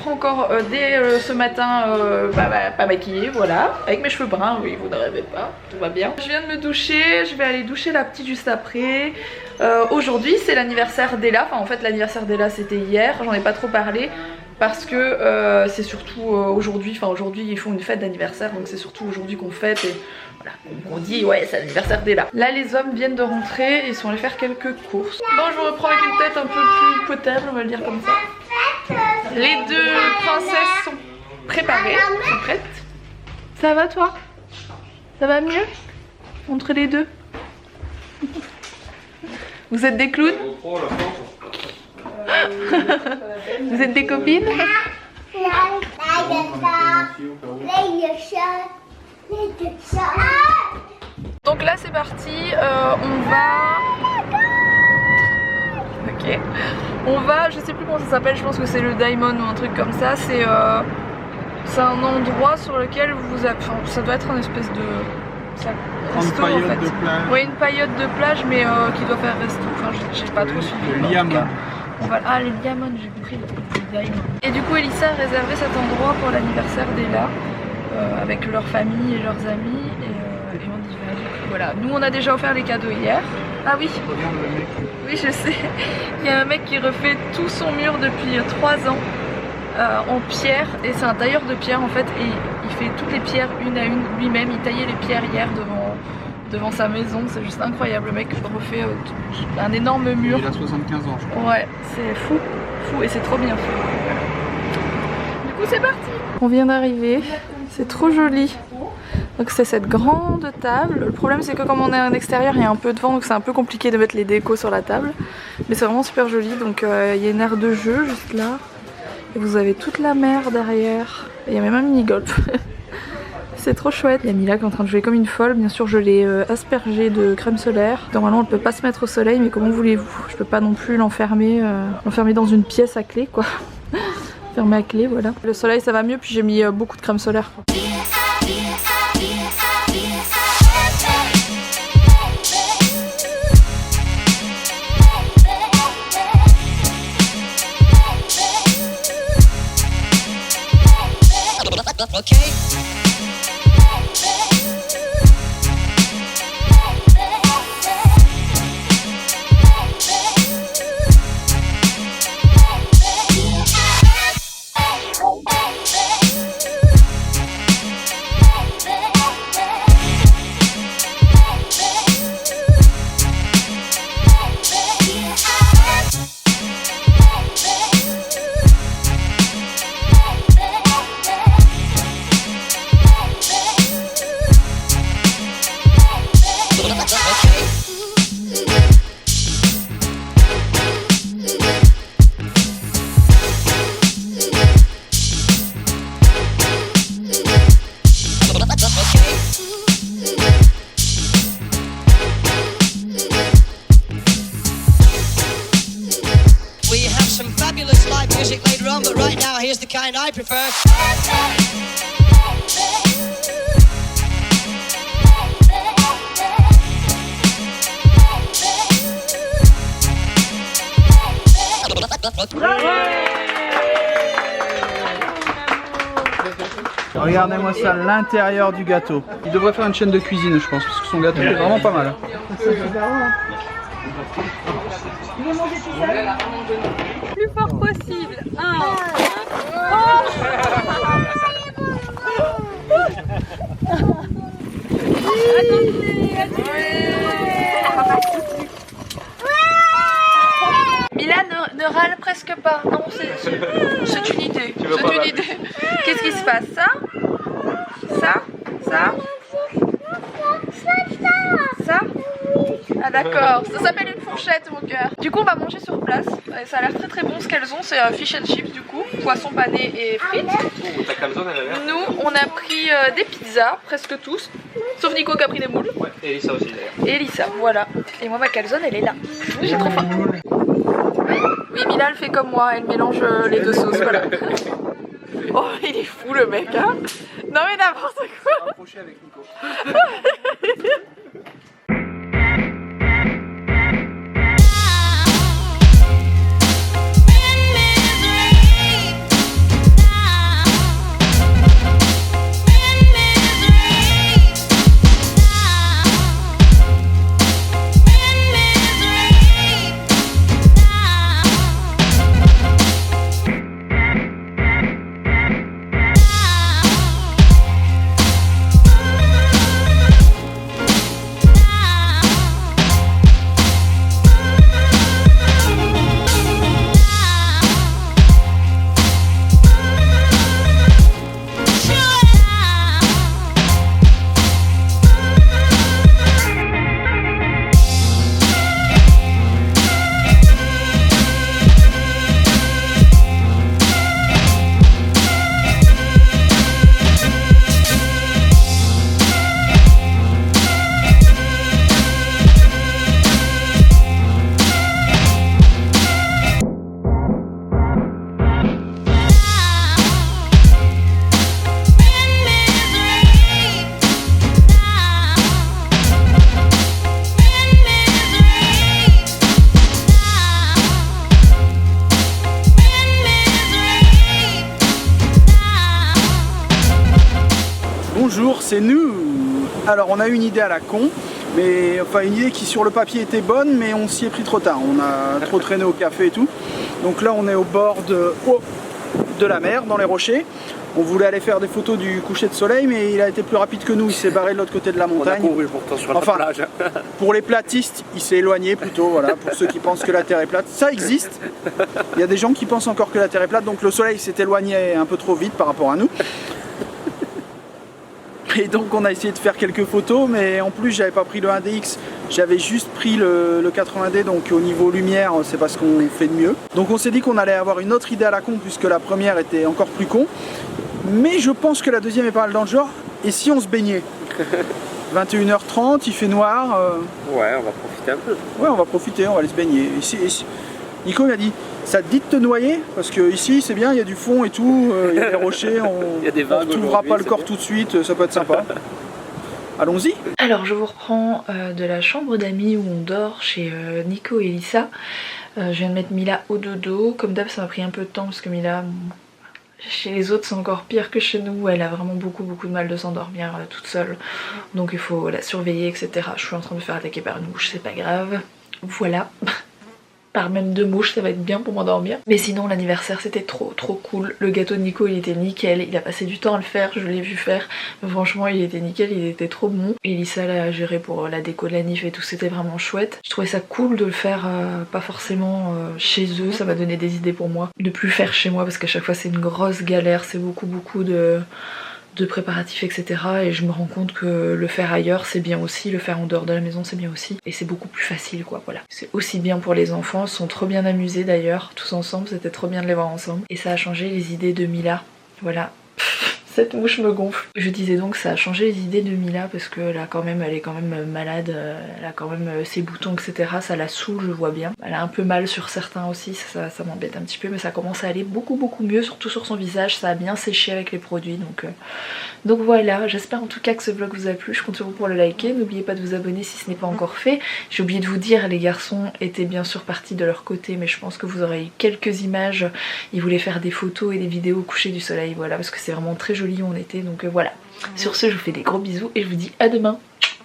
être encore dès ce matin pas maquillée, voilà, avec mes cheveux bruns, oui vous ne rêvez pas, tout va bien. Je viens de me doucher, je vais aller doucher la petite juste après. Aujourd'hui c'est l'anniversaire d'Ella, enfin en fait l'anniversaire d'Ella c'était hier, j'en ai pas trop parlé. Parce que c'est surtout aujourd'hui, enfin aujourd'hui ils font une fête d'anniversaire, donc c'est surtout aujourd'hui qu'on fête et voilà, on dit ouais c'est l'anniversaire d'Ella. Là les hommes viennent de rentrer et ils sont allés faire quelques courses. Bon je me reprends avec une tête un peu plus potable, on va le dire comme ça. Les deux princesses sont préparées, sont prêtes. Ça va toi? Ça va mieux? Entre les deux. Vous êtes des clowns? Vous êtes des copines? Donc là c'est parti, on va... Ok. On va, je sais plus comment ça s'appelle, je pense que c'est le Diamond ou un truc comme ça. C'est un endroit sur lequel vous... Enfin, ça doit être une espèce de... resto, une paillote en fait. de plage. Oui, une paillote de plage mais qui doit faire resto. Enfin j'ai pas trop suivi. Le Diamond. Ah les Diamond, j'ai compris le Diamond. Et du coup Elissa a réservé cet endroit pour l'anniversaire d'Ella avec leur famille et leurs amis et on y va. Du coup, voilà, nous on a déjà offert les cadeaux hier. Ah oui. Regarde le mec. Oui je sais. Il y a un mec qui refait tout son mur depuis 3 ans en pierre et c'est un tailleur de pierre en fait et il fait toutes les pierres une à une lui-même. Il taillait les pierres hier devant sa maison, c'est juste incroyable, le mec refait un énorme mur. Il a 75 ans je crois. Ouais, c'est fou, fou et c'est trop bien fait. Du coup c'est parti. On vient d'arriver, c'est trop joli. Donc c'est cette grande table. Le problème c'est que comme on est en extérieur, il y a un peu de vent donc c'est un peu compliqué de mettre les décos sur la table. Mais c'est vraiment super joli, donc il y a une aire de jeu juste là. Et vous avez toute la mer derrière. Et il y a même un mini-golf. C'est trop chouette. Il y a Mila qui est en train de jouer comme une folle. Bien sûr je l'ai aspergée de crème solaire. Normalement elle peut pas se mettre au soleil mais comment voulez-vous? Je peux pas non plus l'enfermer dans une pièce à clé quoi. Fermée à clé voilà. Le soleil ça va mieux puis j'ai mis beaucoup de crème solaire. Okay. Music later on, but right now here's the kind I prefer. Regardez-moi ça, l'intérieur du gâteau. Il devrait faire une chaîne de cuisine je pense, parce que son gâteau est vraiment pas mal. Plus fort possible. 1. Mila ne râle presque pas. Non, c'est une idée. C'est une idée. Qu'est-ce qui se passe? Ça? Ah d'accord, ça s'appelle une fourchette mon cœur. Du coup on va manger sur place, ça a l'air très bon ce qu'elles ont, c'est fish and chips du coup, poisson pané et frites. Nous on a pris des pizzas, presque tous, sauf Nico qui a pris des moules. Ouais, et Elissa aussi d'ailleurs. Et Elissa, voilà. Et moi ma calzone elle est là, j'ai trop faim. Oui Mila elle fait comme moi, elle mélange les deux sauces, voilà. Oh il est fou le mec hein. Non mais n'importe quoi. Rapproché avec Nico. c'est nous. Alors on a une idée à la con, mais enfin une idée qui sur le papier était bonne, mais on s'y est pris trop tard. On a trop traîné au café et tout. Donc là on est au bord de la mer, dans les rochers. On voulait aller faire des photos du coucher de soleil, mais il a été plus rapide que nous. Il s'est barré de l'autre côté de la montagne. On a couru pourtant sur la plage. Pour les platistes, il s'est éloigné plutôt. Voilà, pour ceux qui pensent que la Terre est plate, ça existe. Il y a des gens qui pensent encore que la Terre est plate, donc le soleil s'est éloigné un peu trop vite par rapport à nous. Et donc on a essayé de faire quelques photos, mais en plus j'avais pas pris le 1DX, j'avais juste pris le 80D, donc au niveau lumière c'est pas ce qu'on fait de mieux. Donc on s'est dit qu'on allait avoir une autre idée à la con, puisque la première était encore plus con. Mais je pense que la deuxième est pas mal dans le genre. Et si on se baignait 21h30, il fait noir. Ouais, on va profiter un peu. Ouais, on va profiter, on va aller se baigner. Ici, Nico m'a dit, ça te dit de te noyer? Parce que ici c'est bien, il y a du fond et tout, il y a des rochers, on ne retrouvera pas le corps tout de suite, ça peut être sympa. Allons-y. Alors je vous reprends de la chambre d'amis où on dort chez Nico et Elissa. Je viens de mettre Mila au dodo. Comme d'hab ça m'a pris un peu de temps parce que Mila, chez les autres c'est encore pire que chez nous. Elle a vraiment beaucoup de mal de s'endormir toute seule. Donc il faut la surveiller, etc. Je suis en train de me faire attaquer par une mouche, c'est pas grave. Voilà. Par même 2 mouches, ça va être bien pour m'endormir. Mais sinon l'anniversaire c'était trop cool. Le gâteau de Nico il était nickel, il a passé du temps à le faire, je l'ai vu faire. Mais franchement il était nickel, il était trop bon. Elissa l'a géré pour la déco de la nif et tout, c'était vraiment chouette. Je trouvais ça cool de le faire pas forcément chez eux, ça m'a donné des idées pour moi. De plus faire chez moi parce qu'à chaque fois c'est une grosse galère, c'est beaucoup de préparatifs, etc. Et je me rends compte que le faire ailleurs c'est bien aussi, le faire en dehors de la maison c'est bien aussi. Et c'est beaucoup plus facile quoi, voilà. C'est aussi bien pour les enfants, ils sont trop bien amusés d'ailleurs, tous ensemble, c'était trop bien de les voir ensemble. Et ça a changé les idées de Mila, voilà. Cette mouche me gonfle. Je disais donc ça a changé les idées de Mila parce que là quand même elle est quand même malade, elle a quand même ses boutons, etc. Ça la saoule, je vois bien. Elle a un peu mal sur certains aussi, ça m'embête un petit peu, mais ça commence à aller beaucoup mieux, surtout sur son visage. Ça a bien séché avec les produits, donc voilà. J'espère en tout cas que ce vlog vous a plu. Je compte sur vous pour le liker. N'oubliez pas de vous abonner si ce n'est pas encore fait. J'ai oublié de vous dire, les garçons étaient bien sûr partis de leur côté, mais je pense que vous aurez eu quelques images. Ils voulaient faire des photos et des vidéos au coucher du soleil, voilà, parce que c'est vraiment très joli où on était, donc voilà. Sur ce, je vous fais des gros bisous et je vous dis à demain,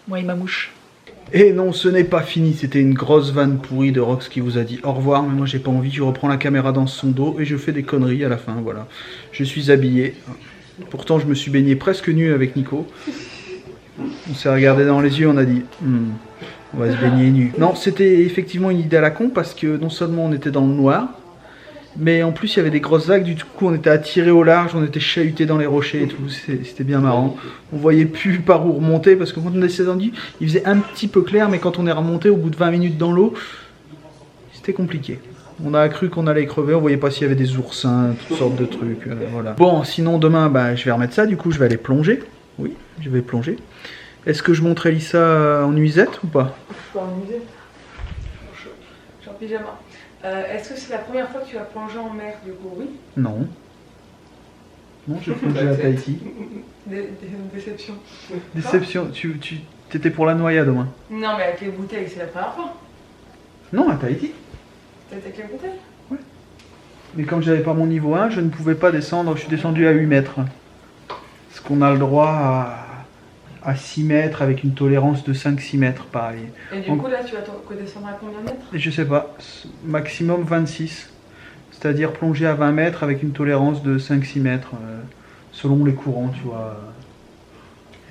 moi et ma mouche. Et non, ce n'est pas fini, c'était une grosse vanne pourrie de Rox qui vous a dit au revoir, mais moi j'ai pas envie, je reprends la caméra dans son dos et je fais des conneries à la fin, voilà. Je suis habillé, pourtant je me suis baigné presque nu avec Nico. On s'est regardé dans les yeux, on a dit on va se baigner nu. Non, c'était effectivement une idée à la con parce que non seulement on était dans le noir, mais en plus il y avait des grosses vagues, du coup on était attirés au large, on était chahutés dans les rochers et tout, c'était bien marrant. On voyait plus par où remonter parce que quand on est descendu, il faisait un petit peu clair, mais quand on est remonté au bout de 20 minutes dans l'eau, c'était compliqué. On a cru qu'on allait crever, on voyait pas s'il y avait des oursins, toutes sortes de trucs, voilà. Bon, sinon demain je vais remettre ça, du coup je vais aller plonger. Oui, je vais plonger. Est-ce que je montre Elissa en nuisette ou pas? Je suis pas en nuisette. Je suis en pyjama. Est-ce que c'est la première fois que tu vas plonger en mer du coup? Oui. Non. Non, j'ai plongé à Tahiti. Déception. Déception, tu t'étais pour la noyade au moins? Non mais avec les bouteilles c'est la première fois. Non, à Tahiti. T'étais avec les bouteilles? Ouais. Mais comme j'avais pas mon niveau 1, je ne pouvais pas descendre, je suis descendu à 8 mètres. Parce qu'on a le droit à 6 mètres avec une tolérance de 5-6 mètres pareil. Et du coup là tu vas descendre à combien de mètres? Je sais pas, maximum 26. C'est-à-dire plonger à 20 mètres avec une tolérance de 5-6 mètres selon les courants, tu vois.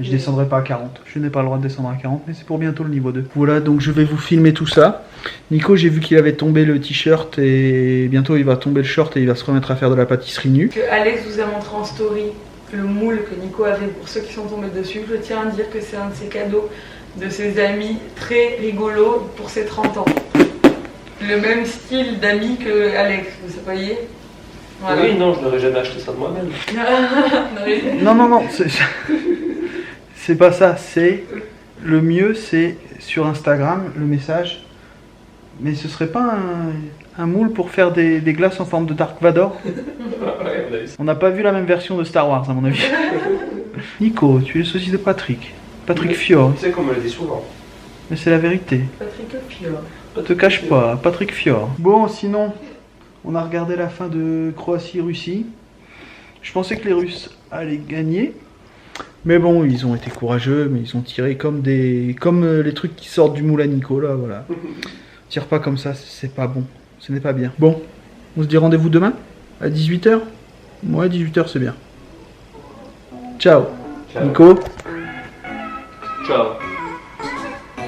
Et je descendrai pas à 40. Je n'ai pas le droit de descendre à 40, mais c'est pour bientôt le niveau 2. Voilà, donc je vais vous filmer tout ça. Nico, j'ai vu qu'il avait tombé le t-shirt et bientôt il va tomber le short et il va se remettre à faire de la pâtisserie nue. Que Alex vous a montré en story le moule que Nico avait pour ceux qui sont tombés dessus. Je tiens à dire que c'est un de ses cadeaux de ses amis très rigolo pour ses 30 ans. Le même style d'amis que Alex, vous voyez? Voilà. Oui, non, je n'aurais jamais acheté ça de moi-même. Non, c'est pas ça, c'est le mieux, c'est sur Instagram le message. Mais ce serait pas un moule pour faire des glaces en forme de Dark Vador? On n'a pas vu la même version de Star Wars à mon avis. Nico, tu es le sosie de Patrick. Patrick Fior. Tu sais qu'on me le dit souvent. Mais c'est la vérité. Patrick Fior. Te cache pas, Patrick Fior. Bon, sinon, on a regardé la fin de Croatie-Russie. Je pensais que les Russes allaient gagner. Mais bon, ils ont été courageux, mais ils ont tiré comme les trucs qui sortent du moule à Nico, là, voilà. Tire pas comme ça, c'est pas bon. Ce n'est pas bien. Bon, on se dit rendez-vous demain à 18h. Ouais, 18h c'est bien. Ciao. Ciao. Nico. Ciao.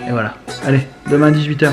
Et voilà. Allez, demain 18h.